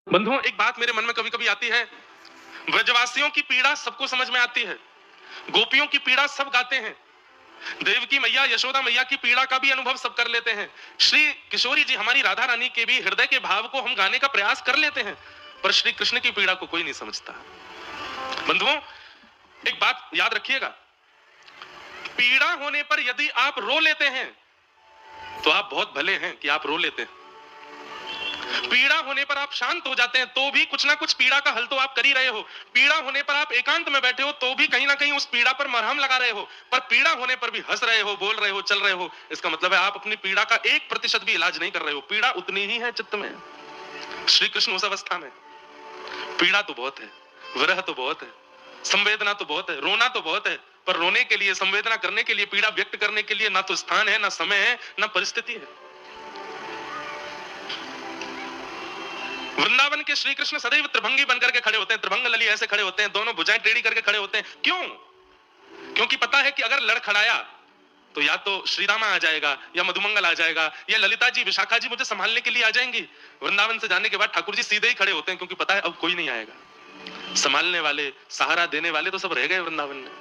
बंधुओं, एक बात मेरे मन में कभी कभी आती है। ब्रजवासियों की पीड़ा सबको समझ में आती है, गोपियों की पीड़ा सब गाते हैं, देवकी मैया यशोदा मैया की पीड़ा का भी अनुभव सब कर लेते हैं, श्री किशोरी जी हमारी राधा रानी के भी हृदय के भाव को हम गाने का प्रयास कर लेते हैं, पर श्री कृष्ण की पीड़ा को कोई नहीं समझता। बंधुओं, एक बात याद रखिएगा, पीड़ा होने पर यदि आप रो लेते हैं तो आप बहुत भले हैं कि आप रो लेते हैं। पीड़ा होने पर आप शांत हो जाते हैं तो भी कुछ ना कुछ पीड़ा का हल तो आप कर ही रहे हो। पीड़ा होने पर आप एकांत में बैठे हो तो भी कहीं ना कहीं उस पीड़ा पर मरहम लगा रहे हो, पर पीड़ा होने पर भी हंस रहे हो, बोल रहे हो, चल रहे हो। इसका मतलब है आप अपनी पीड़ा का 1% भी इलाज नहीं कर रहे हो। पीड़ा उतनी ही है चित्त में। श्री कृष्ण उस अवस्था में, पीड़ा तो बहुत है, विरह तो बहुत है, संवेदना तो बहुत है, रोना तो बहुत है, पर रोने के लिए, संवेदना करने के लिए, पीड़ा व्यक्त करने के लिए ना तो स्थान है, ना समय है, ना परिस्थिति है। वृंदावन के श्री कृष्ण सदैव त्रिभंगी बनकर के खड़े होते हैं, त्रिभंग लली ऐसे खड़े होते हैं, दोनों भुजाएं टेढ़ी करके खड़े होते हैं। क्यों? क्योंकि पता है कि अगर लड़खड़ाया तो या तो श्री रामा आ जाएगा, या मधुमंगल आ जाएगा, या ललिता जी, विशाखा जी मुझे संभालने के लिए आ जाएंगी। वृंदावन से जाने के बाद ठाकुर जी सीधे ही खड़े होते हैं, क्योंकि पता है अब कोई नहीं आएगा। संभालने वाले, सहारा देने वाले तो सब रह गए वृंदावन में।